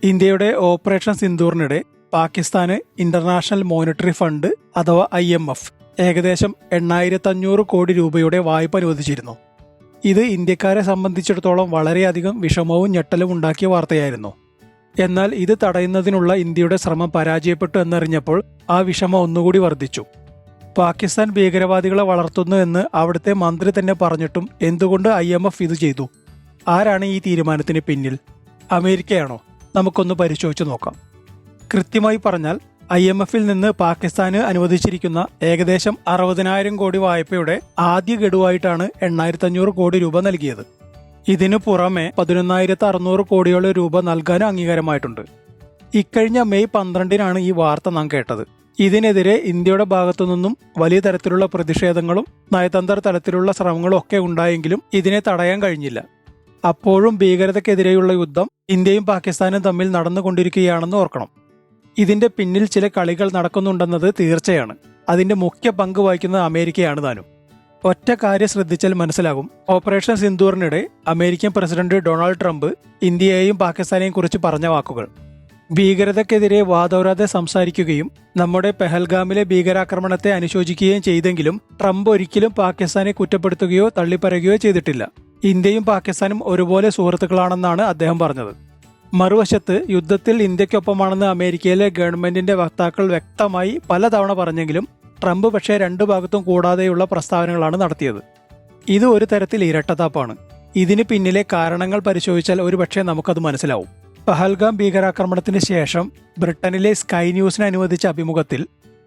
ഇന്ത്യയുടെ ഓപ്പറേഷൻ സിന്ദൂറിനിടെ പാകിസ്ഥാന് international monetary fund അഥവാ IMF ഏകദേശം 8,500 കോടി രൂപയുടെ വായ്പ അനുവദിച്ചിരുന്നു. ഇത് ഇന്ത്യക്കാരെ സംബന്ധിച്ചിടത്തോളം വളരെയധികം വിഷമവും ഞെട്ടലും ഉണ്ടാക്കിയ വാർത്തയായിരുന്നു. എന്നാൽ ഇത് തടയുന്നതിനുള്ള ഇന്ത്യയുടെ ശ്രമം പരാജയപ്പെട്ടു എന്നറിഞ്ഞപ്പോൾ ആ വിഷമം ഒന്നുകൂടി വർദ്ധിച്ചു. പാകിസ്ഥാൻ ഭീകരവാദികളെ വളർത്തുന്നു എന്ന് അവിടുത്തെ മന്ത്രി തന്നെ പറഞ്ഞിട്ടും എന്തുകൊണ്ട് IMF ഇത് ചെയ്തു? ആരാണ് ഈ തീരുമാനത്തിന് പിന്നിൽ? അമേരിക്കയാണോ? നമുക്കൊന്ന് പരിശോധിച്ച് നോക്കാം. കൃത്യമായി പറഞ്ഞാൽ IMFൽ നിന്ന് പാകിസ്ഥാന് അനുവദിച്ചിരിക്കുന്ന ഏകദേശം 60,000 കോടി വായ്പയുടെ ആദ്യ ഗഡുവായിട്ടാണ് 8,500 കോടി രൂപ നൽകിയത്. ഇതിനു പുറമെ 11,600 കോടിയോളം രൂപ നൽകാൻ അംഗീകാരമായിട്ടുണ്ട്. ഇക്കഴിഞ്ഞ മെയ് 12-നാണ് ഈ വാർത്ത നാം കേട്ടത്. ഇതിനെതിരെ ഇന്ത്യയുടെ ഭാഗത്തുനിന്നും വലിയ തരത്തിലുള്ള പ്രതിഷേധങ്ങളും നയതന്ത്ര തലത്തിലുള്ള ശ്രമങ്ങളും ഒക്കെ ഉണ്ടായെങ്കിലും ഇതിനെ തടയാൻ കഴിഞ്ഞില്ല. അപ്പോഴും ഭീകരതയ്ക്കെതിരെയുള്ള യുദ്ധം ഇന്ത്യയും പാകിസ്ഥാനും തമ്മിൽ നടന്നുകൊണ്ടിരിക്കുകയാണെന്ന് ഓർക്കണം. ഇതിന്റെ പിന്നിൽ ചില കളികൾ നടക്കുന്നുണ്ടെന്നത് തീർച്ചയാണ്. അതിന്റെ മുഖ്യ പങ്ക് വഹിക്കുന്നത് അമേരിക്കയാണ് താനും. ഒറ്റ കാര്യം ശ്രദ്ധിച്ചാൽ മനസ്സിലാകും. ഓപ്പറേഷൻ സിന്ദൂറിനിടെ അമേരിക്കൻ പ്രസിഡന്റ് ഡൊണാൾഡ് ട്രംപ് ഇന്ത്യയെയും പാകിസ്ഥാനെയും കുറിച്ച് പറഞ്ഞ വാക്കുകൾ. ഭീകരതയ്ക്കെതിരെ വാദോരാതെ സംസാരിക്കുകയും നമ്മുടെ പെഹൽഗാമിലെ ഭീകരാക്രമണത്തെ അനുശോചിക്കുകയും ചെയ്തെങ്കിലും ട്രംപ് ഒരിക്കലും പാകിസ്ഥാനെ കുറ്റപ്പെടുത്തുകയോ തള്ളിപ്പറയുകയോ ചെയ്തിട്ടില്ല. ഇന്ത്യയും പാകിസ്ഥാനും ഒരുപോലെ സുഹൃത്തുക്കളാണെന്നാണ് അദ്ദേഹം പറഞ്ഞത്. മറുവശത്ത് യുദ്ധത്തിൽ ഇന്ത്യക്കൊപ്പമാണെന്ന് അമേരിക്കയിലെ ഗവൺമെന്റിന്റെ വക്താക്കൾ വ്യക്തമായി പലതവണ പറഞ്ഞെങ്കിലും ട്രംപ് പക്ഷേ രണ്ടു ഭാഗത്തും കൂടാതെയുള്ള പ്രസ്താവനകളാണ് നടത്തിയത്. ഇത് ഒരു തരത്തിൽ ഇരട്ടത്താപ്പാണ്. ഇതിന് പിന്നിലെ കാരണങ്ങൾ പരിശോധിച്ചാൽ ഒരുപക്ഷെ നമുക്കത് മനസ്സിലാവും. പഹൽഗാം ഭീകരാക്രമണത്തിന് ശേഷം ബ്രിട്ടനിലെ സ്കൈ ന്യൂസിന് അനുവദിച്ച അഭിമുഖത്തിൽ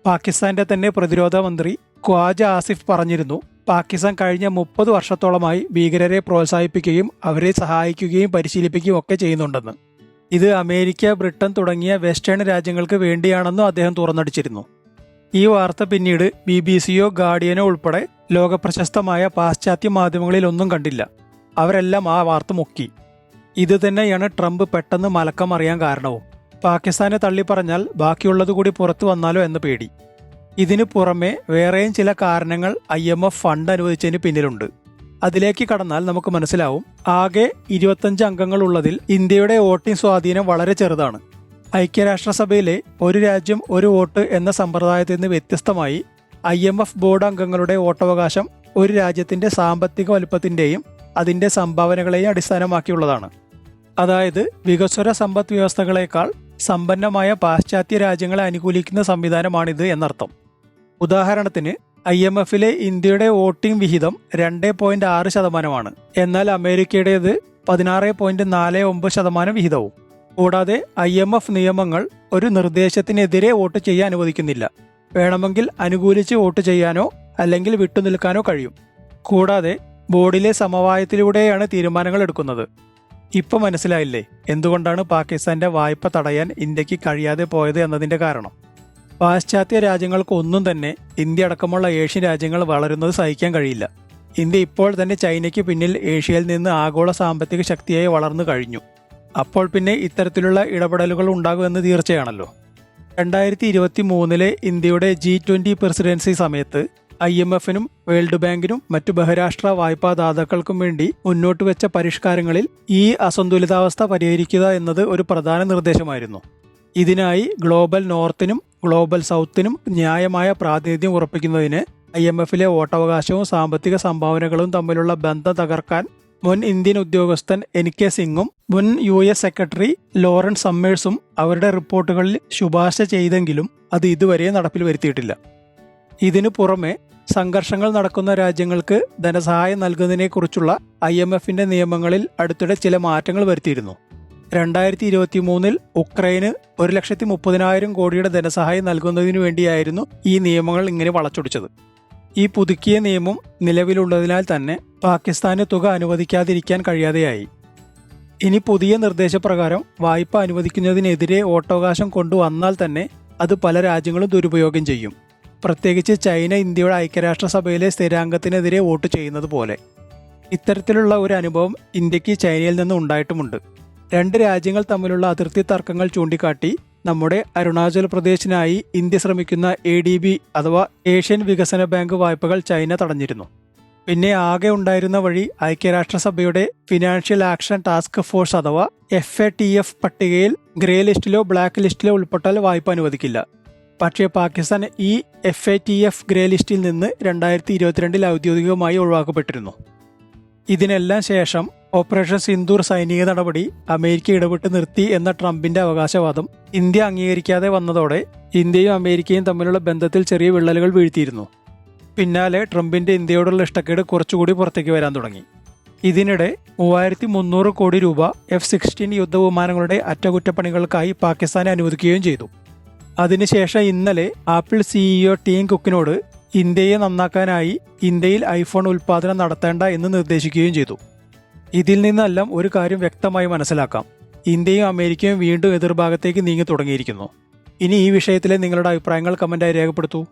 പാകിസ്ഥാന്റെ തന്നെ പ്രതിരോധ മന്ത്രി ഖ്വാജ ആസിഫ് പറഞ്ഞിരുന്നു, പാകിസ്ഥാൻ കഴിഞ്ഞ 30 വർഷത്തോളമായി ഭീകരരെ പ്രോത്സാഹിപ്പിക്കുകയും അവരെ സഹായിക്കുകയും പരിശീലിപ്പിക്കുകയും ഒക്കെ ചെയ്യുന്നുണ്ടെന്ന്. ഇത് അമേരിക്ക, ബ്രിട്ടൻ തുടങ്ങിയ വെസ്റ്റേൺ രാജ്യങ്ങൾക്ക് വേണ്ടിയാണെന്നും അദ്ദേഹം തുറന്നടിച്ചിരുന്നു. ഈ വാർത്ത പിന്നീട് BBC-യോ ഗാർഡിയനോ ഉൾപ്പെടെ ലോകപ്രശസ്തമായ പാശ്ചാത്യ മാധ്യമങ്ങളിൽ ഒന്നും കണ്ടില്ല. അവരെല്ലാം ആ വാർത്ത മുക്കി. ഇത് തന്നെയാണ് ട്രംപ് പെട്ടെന്ന് മലക്കം അറിയാൻ കാരണവും. പാകിസ്ഥാനെ തള്ളിപ്പറഞ്ഞാൽ ബാക്കിയുള്ളതുകൂടി പുറത്തു വന്നാലോ എന്ന പേടി. ഇതിനു പുറമെ വേറെയും ചില കാരണങ്ങൾ IMF ഫണ്ട് അനുവദിച്ചതിന് പിന്നിലുണ്ട്. അതിലേക്ക് കടന്നാൽ നമുക്ക് മനസ്സിലാവും. ആകെ 25 അംഗങ്ങൾ ഉള്ളതിൽ ഇന്ത്യയുടെ വോട്ടിംഗ് സ്വാധീനം വളരെ ചെറുതാണ്. ഐക്യരാഷ്ട്രസഭയിലെ ഒരു രാജ്യം ഒരു വോട്ട് എന്ന സമ്പ്രദായത്തിൽ നിന്ന് വ്യത്യസ്തമായി IMF ബോർഡ് അംഗങ്ങളുടെ വോട്ടവകാശം ഒരു രാജ്യത്തിന്റെ സാമ്പത്തിക വലുപ്പത്തിന്റെയും അതിന്റെ സംഭാവനകളെയും അടിസ്ഥാനമാക്കിയുള്ളതാണ്. അതായത് വികസ്വര സമ്പദ് വ്യവസ്ഥകളേക്കാൾ സമ്പന്നമായ പാശ്ചാത്യ രാജ്യങ്ങളെ അനുകൂലിക്കുന്ന സംവിധാനമാണിത് എന്നർത്ഥം. ഉദാഹരണത്തിന് IMFലെ ഇന്ത്യയുടെ വോട്ടിംഗ് വിഹിതം 2.6%, എന്നാൽ അമേരിക്കയുടേത് 16.49% വിഹിതവും. കൂടാതെ IMF നിയമങ്ങൾ ഒരു നിർദ്ദേശത്തിനെതിരെ വോട്ട് ചെയ്യാൻ അനുവദിക്കുന്നില്ല. വേണമെങ്കിൽ അനുകൂലിച്ച് വോട്ട് ചെയ്യാനോ അല്ലെങ്കിൽ വിട്ടുനിൽക്കാനോ കഴിയും. കൂടാതെ ബോർഡിലെ സമവായത്തിലൂടെയാണ് തീരുമാനങ്ങൾ എടുക്കുന്നത്. ഇപ്പൊ മനസ്സിലായില്ലേ എന്തുകൊണ്ടാണ് പാകിസ്ഥാന്റെ വായ്പ തടയാൻ ഇന്ത്യക്ക് കഴിയാതെ പോയത് എന്നതിന്റെ കാരണം? പാശ്ചാത്യ രാജ്യങ്ങൾക്ക് ഒന്നും തന്നെ ഇന്ത്യ അടക്കമുള്ള ഏഷ്യൻ രാജ്യങ്ങൾ വളരുന്നത് സഹിക്കാൻ കഴിയില്ല. ഇന്ത്യ ഇപ്പോൾ തന്നെ ചൈനയ്ക്ക് പിന്നിൽ ഏഷ്യയിൽ നിന്ന് ആഗോള സാമ്പത്തിക ശക്തിയായി വളർന്നു കഴിഞ്ഞു. അപ്പോൾ പിന്നെ ഇത്തരത്തിലുള്ള ഇടപെടലുകൾ ഉണ്ടാകുമെന്ന് തീർച്ചയാണല്ലോ. 2023 ഇന്ത്യയുടെ G20 പ്രസിഡൻസി സമയത്ത് IMFനും വേൾഡ് ബാങ്കിനും മറ്റു ബഹുരാഷ്ട്ര വായ്പാ ദാതാക്കൾക്കും വേണ്ടി മുന്നോട്ട് വെച്ച പരിഷ്കാരങ്ങളിൽ ഈ അസന്തുലിതാവസ്ഥ പരിഹരിക്കുക എന്നത് ഒരു പ്രധാന നിർദ്ദേശമായിരുന്നു. ഇതിനായി ഗ്ലോബൽ നോർത്തിനും ഗ്ലോബൽ സൗത്തിനും ന്യായമായ പ്രാതിനിധ്യം ഉറപ്പിക്കുന്നതിന് IMFലെ വോട്ടവകാശവും സാമ്പത്തിക സംഭാവനകളും തമ്മിലുള്ള ബന്ധം തകർക്കാൻ മുൻ ഇന്ത്യൻ ഉദ്യോഗസ്ഥൻ NK സിംഗും മുൻ US സെക്രട്ടറി ലോറൻസ് സമ്മേഴ്സും അവരുടെ റിപ്പോർട്ടുകളിൽ ശുപാർശ ചെയ്തെങ്കിലും അത് ഇതുവരെ നടപ്പിൽ വരുത്തിയിട്ടില്ല. ഇതിനു പുറമെ സംഘർഷങ്ങൾ നടക്കുന്ന രാജ്യങ്ങൾക്ക് ധനസഹായം നൽകുന്നതിനെക്കുറിച്ചുള്ള IMFന്റെ നിയമങ്ങളിൽ അടുത്തിടെ ചില മാറ്റങ്ങൾ വരുത്തിയിരുന്നു. 2023 ഉക്രൈന് 1,30,000 കോടിയുടെ ധനസഹായം നൽകുന്നതിനു വേണ്ടിയായിരുന്നു ഈ നിയമങ്ങൾ ഇങ്ങനെ വളച്ചൊടിച്ചത്. ഈ പുതുക്കിയ നിയമം നിലവിലുള്ളതിനാൽ തന്നെ പാകിസ്ഥാന് തുക അനുവദിക്കാതിരിക്കാൻ കഴിയാതെയായി. ഇനി പുതിയ നിർദ്ദേശപ്രകാരം വായ്പ അനുവദിക്കുന്നതിനെതിരെ വോട്ടവകാശം കൊണ്ടുവന്നാൽ തന്നെ അത് പല രാജ്യങ്ങളും ദുരുപയോഗം ചെയ്യും. പ്രത്യേകിച്ച് ചൈന ഇന്ത്യയുടെ ഐക്യരാഷ്ട്രസഭയിലെ സ്ഥിരാംഗത്തിനെതിരെ വോട്ട് ചെയ്യുന്നത് പോലെ. ഇത്തരത്തിലുള്ള ഒരു അനുഭവം ഇന്ത്യക്ക് ചൈനയിൽ നിന്ന് ഉണ്ടായിട്ടുമുണ്ട്. 2 രാജ്യങ്ങൾ തമ്മിലുള്ള അതിർത്തി തർക്കങ്ങൾ ചൂണ്ടിക്കാട്ടി നമ്മുടെ അരുണാചൽ പ്രദേശിനായി ഇന്ത്യ ശ്രമിക്കുന്ന ADB അഥവാ ഏഷ്യൻ വികസന ബാങ്ക് വായ്പകൾ ചൈന തടഞ്ഞിരുന്നു. പിന്നെ ആകെ ഉണ്ടായിരുന്ന വഴി ഐക്യരാഷ്ട്രസഭയുടെ ഫിനാൻഷ്യൽ ആക്ഷൻ ടാസ്ക് ഫോഴ്സ് അഥവാ FATF പട്ടികയിൽ ഗ്രേ ലിസ്റ്റിലോ ബ്ലാക്ക് ലിസ്റ്റിലോ ഉൾപ്പെട്ടാൽ വായ്പ അനുവദിക്കില്ല. പക്ഷേ പാകിസ്ഥാൻ ഈ FATF ഗ്രേ ലിസ്റ്റിൽ നിന്ന് 2022 ഔദ്യോഗികമായി ഒഴിവാക്കപ്പെട്ടിരുന്നു. ഇതിനെല്ലാം ശേഷം ഓപ്പറേഷൻ സിന്ദൂർ സൈനിക നടപടി അമേരിക്ക ഇടപെട്ട് നിർത്തി എന്ന ട്രംപിന്റെ അവകാശവാദം ഇന്ത്യ അംഗീകരിക്കാതെ വന്നതോടെ ഇന്ത്യയും അമേരിക്കയും തമ്മിലുള്ള ബന്ധത്തിൽ ചെറിയ വിള്ളലുകൾ വീഴ്ത്തിയിരുന്നു. പിന്നാലെ ട്രംപിന്റെ ഇന്ത്യയോടുള്ള ഇഷ്ടക്കേട് കുറച്ചുകൂടി പുറത്തേക്ക് വരാൻ തുടങ്ങി. ഇതിനിടെ 3300 കോടി രൂപ F-16 യുദ്ധവിമാനങ്ങളുടെ അറ്റകുറ്റപ്പണികൾക്കായി പാകിസ്ഥാനെ അനുവദിക്കുകയും ചെയ്തു. അതിനുശേഷം ഇന്നലെ ആപ്പിൾ CEO ടീം കുക്കിനോട് ഇന്ത്യയെ നന്നാക്കാനായി ഇന്ത്യയിൽ ഐഫോൺ ഉൽപ്പാദനം നടത്തേണ്ട എന്ന് നിർദ്ദേശിക്കുകയും ചെയ്തു. ഇതിൽ നിന്നെല്ലാം ഒരു കാര്യം വ്യക്തമായി മനസ്സിലാക്കാം: ഇന്ത്യയും അമേരിക്കയും വീണ്ടും എതിർഭാഗത്തേക്ക് നീങ്ങി തുടങ്ങിയിരിക്കുന്നു. ഇനി ഈ വിഷയത്തിലെ നിങ്ങളുടെ അഭിപ്രായങ്ങൾ കമന്റായി രേഖപ്പെടുത്തൂ.